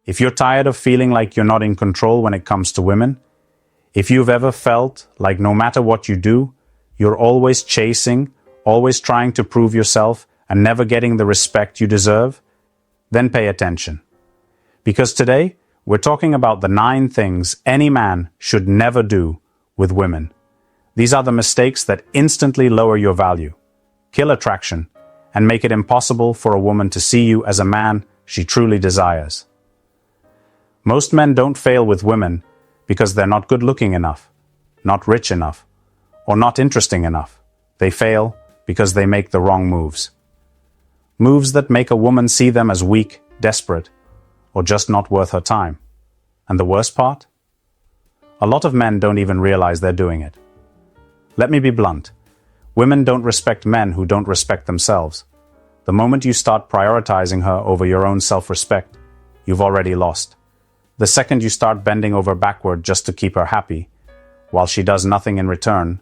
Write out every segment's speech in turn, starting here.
If you're tired of feeling like you're not in control when it comes to women, if you've ever felt like no matter what you do, you're always chasing, always trying to prove yourself and never getting the respect you deserve, then pay attention. Because today, we're talking about the 9 things any man should never do with women. These are the mistakes that instantly lower your value, kill attraction, and make it impossible for a woman to see you as a man she truly desires. Most men don't fail with women because they're not good-looking enough, not rich enough, or not interesting enough. They fail because they make the wrong moves. Moves that make a woman see them as weak, desperate, or just not worth her time. And the worst part? A lot of men don't even realize they're doing it. Let me be blunt. Women don't respect men who don't respect themselves. The moment you start prioritizing her over your own self-respect, you've already lost. The second you start bending over backward just to keep her happy, while she does nothing in return,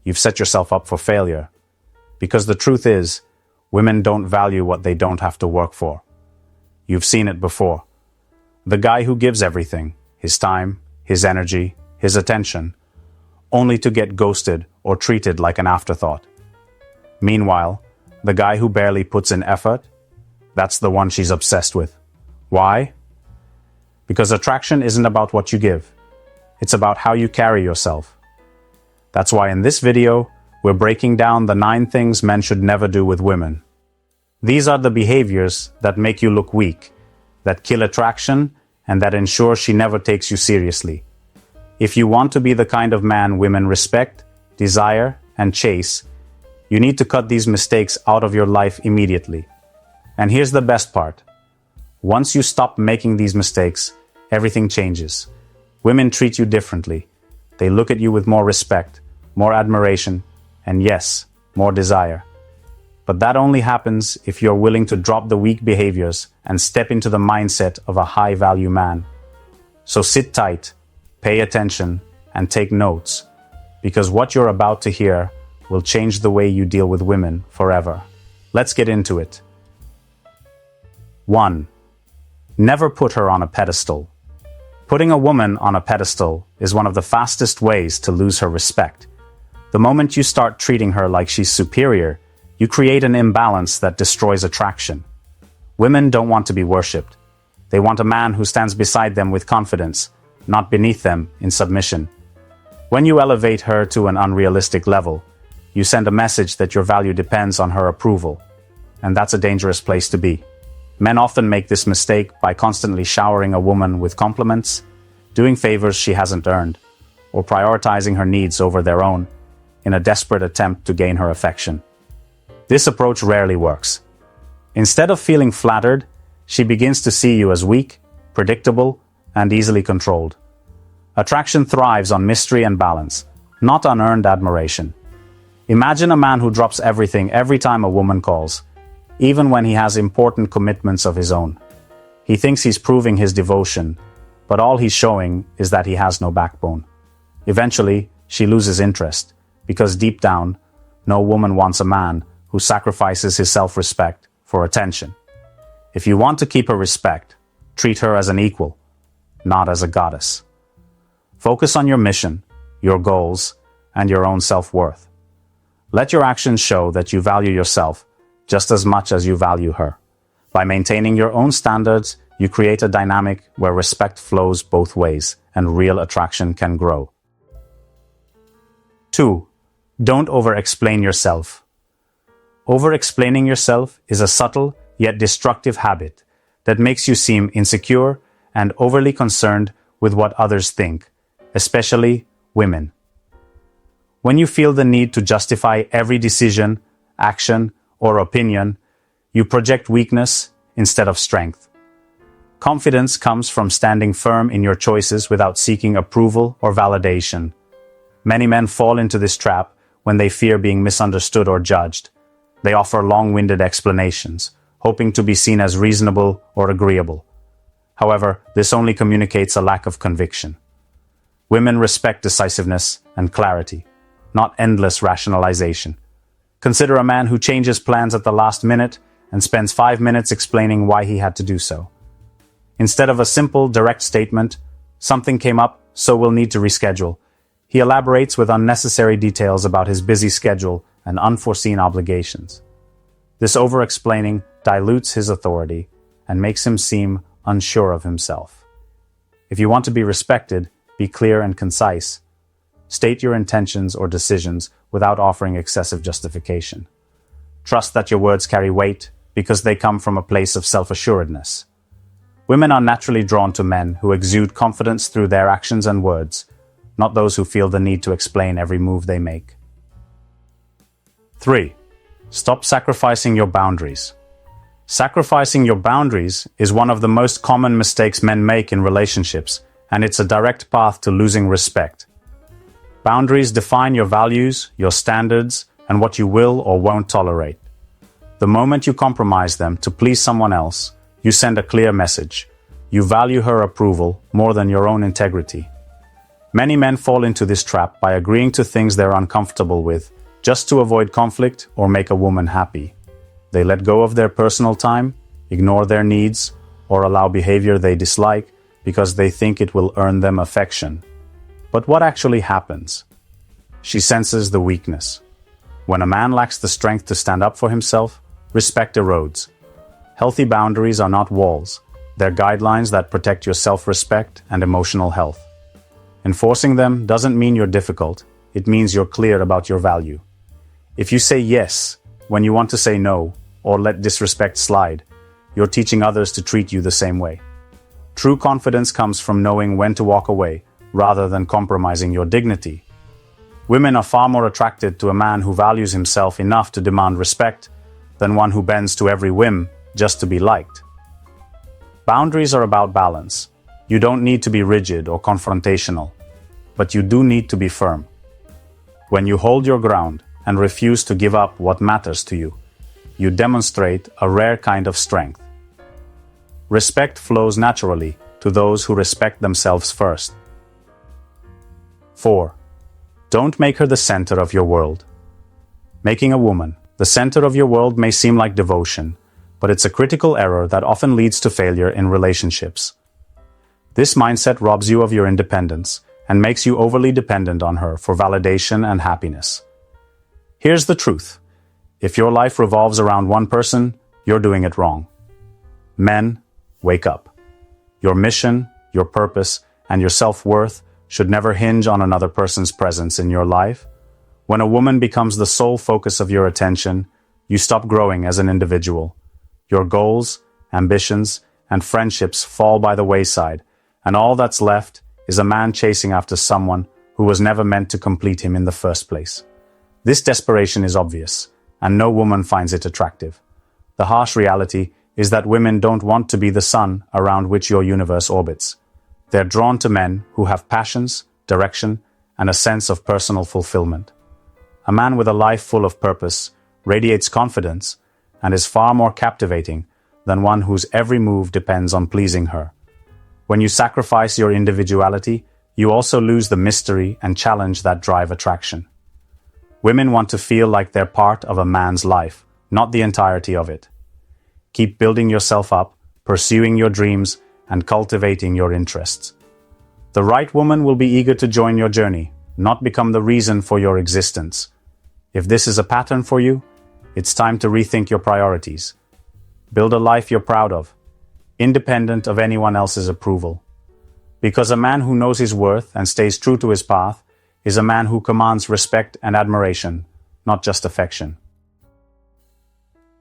you've set yourself up for failure. Because the truth is, women don't value what they don't have to work for. You've seen it before. The guy who gives everything, his time, his energy, his attention, only to get ghosted or treated like an afterthought. Meanwhile, the guy who barely puts in effort, that's the one she's obsessed with. Why? Because attraction isn't about what you give. It's about how you carry yourself. That's why in this video, we're breaking down the 9 things men should never do with women. These are the behaviors that make you look weak, that kill attraction, and that ensure she never takes you seriously. If you want to be the kind of man women respect, desire, and chase, you need to cut these mistakes out of your life immediately. And here's the best part. Once you stop making these mistakes, everything changes. Women treat you differently. They look at you with more respect, more admiration, and yes, more desire. But that only happens if you're willing to drop the weak behaviors and step into the mindset of a high-value man. So sit tight, pay attention, and take notes, because what you're about to hear will change the way you deal with women forever. Let's get into it. 1. Never put her on a pedestal. Putting a woman on a pedestal is one of the fastest ways to lose her respect. The moment you start treating her like she's superior, you create an imbalance that destroys attraction. Women don't want to be worshipped. They want a man who stands beside them with confidence, not beneath them in submission. When you elevate her to an unrealistic level, you send a message that your value depends on her approval. And that's a dangerous place to be. Men often make this mistake by constantly showering a woman with compliments, doing favors she hasn't earned, or prioritizing her needs over their own in a desperate attempt to gain her affection. This approach rarely works. Instead of feeling flattered, she begins to see you as weak, predictable, and easily controlled. Attraction thrives on mystery and balance, not unearned admiration. Imagine a man who drops everything every time a woman calls, even when he has important commitments of his own. He thinks he's proving his devotion, but all he's showing is that he has no backbone. Eventually, she loses interest, because deep down, no woman wants a man who sacrifices his self-respect for attention. If you want to keep her respect, treat her as an equal, not as a goddess. Focus on your mission, your goals, and your own self-worth. Let your actions show that you value yourself just as much as you value her. By maintaining your own standards, you create a dynamic where respect flows both ways and real attraction can grow. 2. Don't over-explain yourself. Over-explaining yourself is a subtle yet destructive habit that makes you seem insecure and overly concerned with what others think, especially women. When you feel the need to justify every decision, action, or opinion, you project weakness instead of strength. Confidence comes from standing firm in your choices without seeking approval or validation. Many men fall into this trap when they fear being misunderstood or judged. They offer long-winded explanations, hoping to be seen as reasonable or agreeable. However, this only communicates a lack of conviction. Women respect decisiveness and clarity, not endless rationalization. Consider a man who changes plans at the last minute and spends 5 minutes explaining why he had to do so. Instead of a simple, direct statement, "Something came up, so we'll need to reschedule," he elaborates with unnecessary details about his busy schedule and unforeseen obligations. This over-explaining dilutes his authority and makes him seem unsure of himself. If you want to be respected, be clear and concise. State your intentions or decisions without offering excessive justification. Trust that your words carry weight because they come from a place of self-assuredness. Women are naturally drawn to men who exude confidence through their actions and words, not those who feel the need to explain every move they make. 3. Stop sacrificing your boundaries. Sacrificing your boundaries is one of the most common mistakes men make in relationships, and it's a direct path to losing respect. Boundaries define your values, your standards, and what you will or won't tolerate. The moment you compromise them to please someone else, you send a clear message. You value her approval more than your own integrity. Many men fall into this trap by agreeing to things they're uncomfortable with, just to avoid conflict or make a woman happy. They let go of their personal time, ignore their needs, or allow behavior they dislike because they think it will earn them affection. But what actually happens? She senses the weakness. When a man lacks the strength to stand up for himself, respect erodes. Healthy boundaries are not walls. They're guidelines that protect your self-respect and emotional health. Enforcing them doesn't mean you're difficult. It means you're clear about your value. If you say yes when you want to say no, or let disrespect slide, you're teaching others to treat you the same way. True confidence comes from knowing when to walk away, rather than compromising your dignity. Women are far more attracted to a man who values himself enough to demand respect than one who bends to every whim just to be liked. Boundaries are about balance. You don't need to be rigid or confrontational, but you do need to be firm. When you hold your ground and refuse to give up what matters to you, you demonstrate a rare kind of strength. Respect flows naturally to those who respect themselves first. 4. Don't make her the center of your world. Making a woman the center of your world may seem like devotion, but it's a critical error that often leads to failure in relationships. This mindset robs you of your independence and makes you overly dependent on her for validation and happiness. Here's the truth. If your life revolves around one person, you're doing it wrong. Men, wake up. Your mission, your purpose, and your self-worth should never hinge on another person's presence in your life. When a woman becomes the sole focus of your attention, you stop growing as an individual. Your goals, ambitions, and friendships fall by the wayside, and all that's left is a man chasing after someone who was never meant to complete him in the first place. This desperation is obvious, and no woman finds it attractive. The harsh reality is that women don't want to be the sun around which your universe orbits. They're drawn to men who have passions, direction, and a sense of personal fulfillment. A man with a life full of purpose radiates confidence and is far more captivating than one whose every move depends on pleasing her. When you sacrifice your individuality, you also lose the mystery and challenge that drive attraction. Women want to feel like they're part of a man's life, not the entirety of it. Keep building yourself up, pursuing your dreams, and cultivating your interests. The right woman will be eager to join your journey, not become the reason for your existence. If this is a pattern for you, it's time to rethink your priorities. Build a life you're proud of, independent of anyone else's approval. Because a man who knows his worth and stays true to his path is a man who commands respect and admiration, not just affection.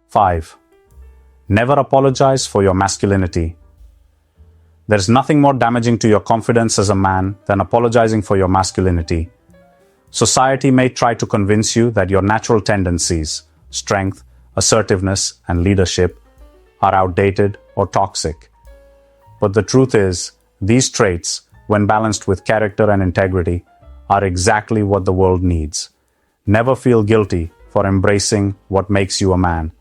5. Never apologize for your masculinity. There's nothing more damaging to your confidence as a man than apologizing for your masculinity. Society may try to convince you that your natural tendencies, strength, assertiveness, and leadership are outdated or toxic. But the truth is, these traits, when balanced with character and integrity, are exactly what the world needs. Never feel guilty for embracing what makes you a man.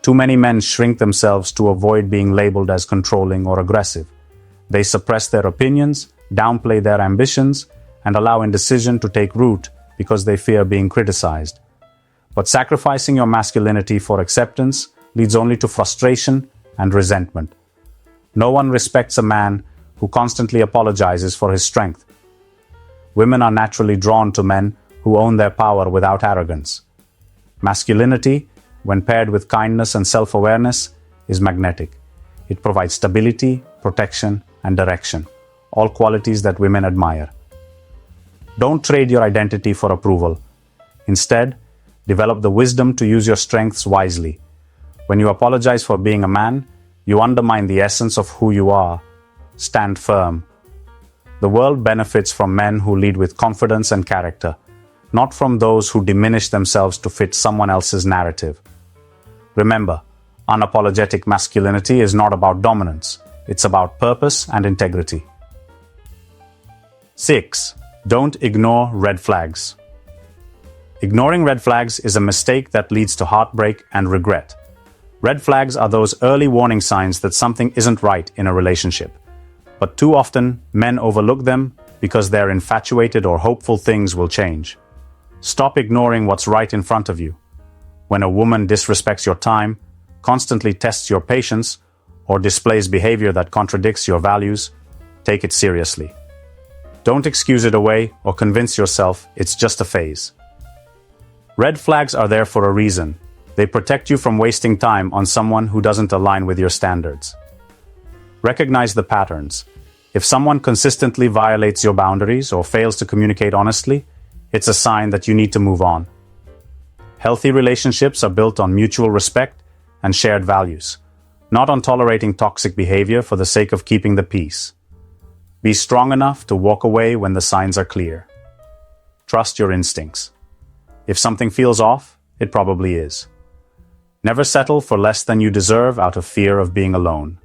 Too many men shrink themselves to avoid being labeled as controlling or aggressive. They suppress their opinions, downplay their ambitions, and allow indecision to take root because they fear being criticized. But sacrificing your masculinity for acceptance leads only to frustration and resentment. No one respects a man who constantly apologizes for his strength. Women are naturally drawn to men who own their power without arrogance. Masculinity, when paired with kindness and self-awareness, is magnetic. It provides stability, protection, and direction, all qualities that women admire. Don't trade your identity for approval. Instead, develop the wisdom to use your strengths wisely. When you apologize for being a man, you undermine the essence of who you are. Stand firm. The world benefits from men who lead with confidence and character, not from those who diminish themselves to fit someone else's narrative. Remember, unapologetic masculinity is not about dominance. It's about purpose and integrity. 6. Don't ignore red flags. Ignoring red flags is a mistake that leads to heartbreak and regret. Red flags are those early warning signs that something isn't right in a relationship. But too often, men overlook them because they're infatuated or hopeful things will change. Stop ignoring what's right in front of you. When a woman disrespects your time, constantly tests your patience, or displays behavior that contradicts your values, take it seriously. Don't excuse it away or convince yourself it's just a phase. Red flags are there for a reason. They protect you from wasting time on someone who doesn't align with your standards. Recognize the patterns. If someone consistently violates your boundaries or fails to communicate honestly, it's a sign that you need to move on. Healthy relationships are built on mutual respect and shared values, not on tolerating toxic behavior for the sake of keeping the peace. Be strong enough to walk away when the signs are clear. Trust your instincts. If something feels off, it probably is. Never settle for less than you deserve out of fear of being alone.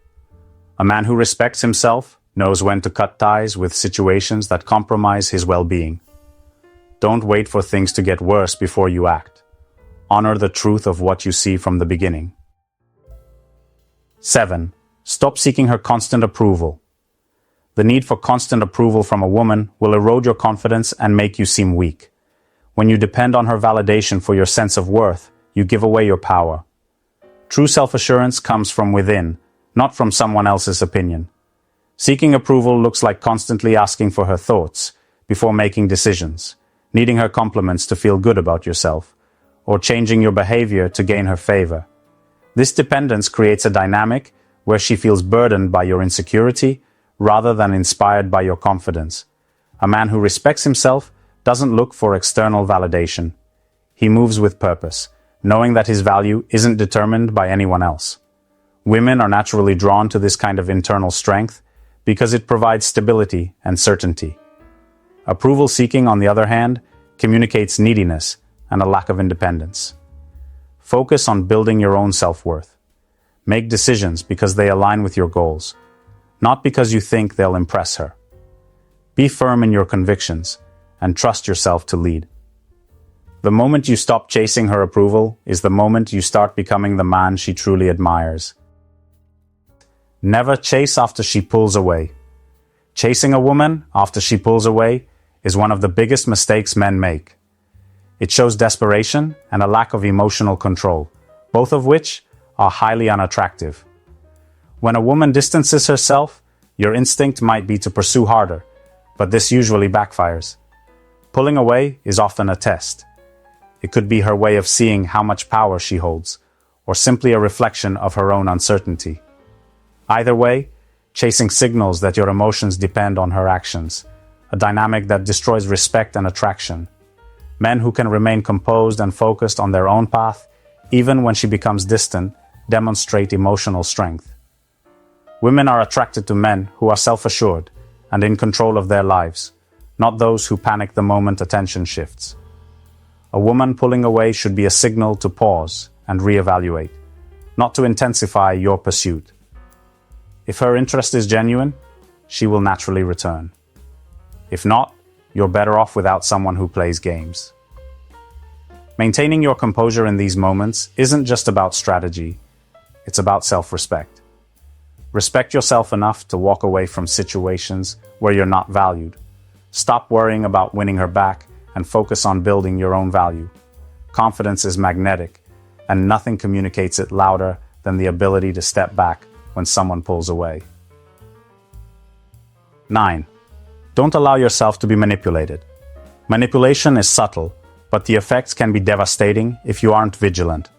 A man who respects himself knows when to cut ties with situations that compromise his well-being. Don't wait for things to get worse before you act. Honor the truth of what you see from the beginning. 7. Stop seeking her constant approval. The need for constant approval from a woman will erode your confidence and make you seem weak. When you depend on her validation for your sense of worth, you give away your power. True self-assurance comes from within, not from someone else's opinion. Seeking approval looks like constantly asking for her thoughts before making decisions, needing her compliments to feel good about yourself, or changing your behavior to gain her favor. This dependence creates a dynamic where she feels burdened by your insecurity rather than inspired by your confidence. A man who respects himself doesn't look for external validation. He moves with purpose, knowing that his value isn't determined by anyone else. Women are naturally drawn to this kind of internal strength because it provides stability and certainty. Approval seeking, on the other hand, communicates neediness and a lack of independence. Focus on building your own self-worth. Make decisions because they align with your goals, not because you think they'll impress her. Be firm in your convictions and trust yourself to lead. The moment you stop chasing her approval is the moment you start becoming the man she truly admires. Never chase after she pulls away. Chasing a woman after she pulls away is one of the biggest mistakes men make. It shows desperation and a lack of emotional control, both of which are highly unattractive. When a woman distances herself, your instinct might be to pursue harder, but this usually backfires. Pulling away is often a test. It could be her way of seeing how much power she holds, or simply a reflection of her own uncertainty. Either way, chasing signals that your emotions depend on her actions, a dynamic that destroys respect and attraction. Men who can remain composed and focused on their own path, even when she becomes distant, demonstrate emotional strength. Women are attracted to men who are self-assured and in control of their lives, not those who panic the moment attention shifts. A woman pulling away should be a signal to pause and reevaluate, not to intensify your pursuit. If her interest is genuine, she will naturally return. If not, you're better off without someone who plays games. Maintaining your composure in these moments isn't just about strategy, it's about self-respect. Respect yourself enough to walk away from situations where you're not valued. Stop worrying about winning her back and focus on building your own value. Confidence is magnetic, and nothing communicates it louder than the ability to step back when someone pulls away. 9. Don't allow yourself to be manipulated. Manipulation is subtle, but the effects can be devastating if you aren't vigilant.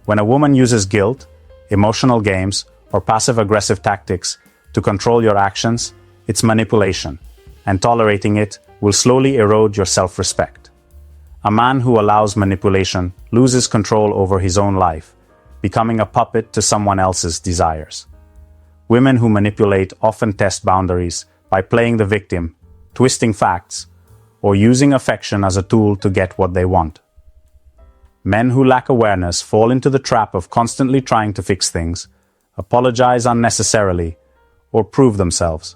When a woman uses guilt, emotional games, or passive-aggressive tactics to control your actions, it's manipulation, and tolerating it will slowly erode your self-respect. A man who allows manipulation loses control over his own life, becoming a puppet to someone else's desires. Women who manipulate often test boundaries by playing the victim, twisting facts, or using affection as a tool to get what they want. Men who lack awareness fall into the trap of constantly trying to fix things, apologize unnecessarily, or prove themselves.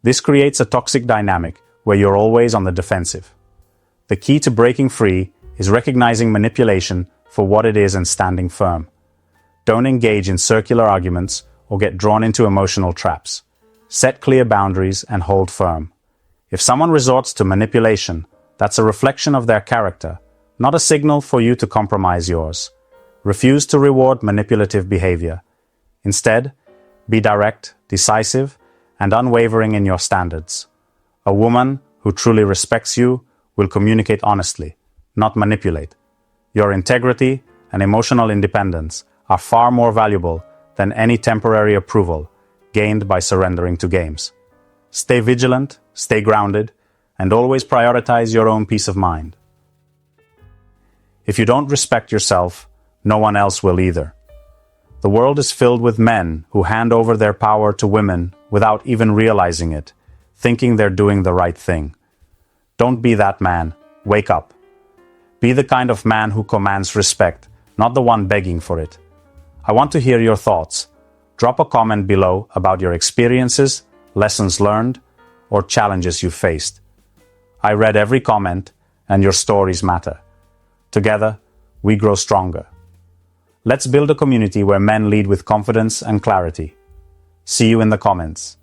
This creates a toxic dynamic where you're always on the defensive. The key to breaking free is recognizing manipulation for what it is and standing firm. Don't engage in circular arguments or get drawn into emotional traps. Set clear boundaries and hold firm. If someone resorts to manipulation, that's a reflection of their character, not a signal for you to compromise yours. Refuse to reward manipulative behavior. Instead, be direct, decisive, and unwavering in your standards. A woman who truly respects you will communicate honestly, not manipulate. Your integrity and emotional independence are far more valuable than any temporary approval gained by surrendering to games. Stay vigilant, stay grounded, and always prioritize your own peace of mind. If you don't respect yourself, no one else will either. The world is filled with men who hand over their power to women without even realizing it, thinking they're doing the right thing. Don't be that man. Wake up. Be the kind of man who commands respect, not the one begging for it. I want to hear your thoughts. Drop a comment below about your experiences, lessons learned, or challenges you faced. I read every comment, and your stories matter. Together, we grow stronger. Let's build a community where men lead with confidence and clarity. See you in the comments.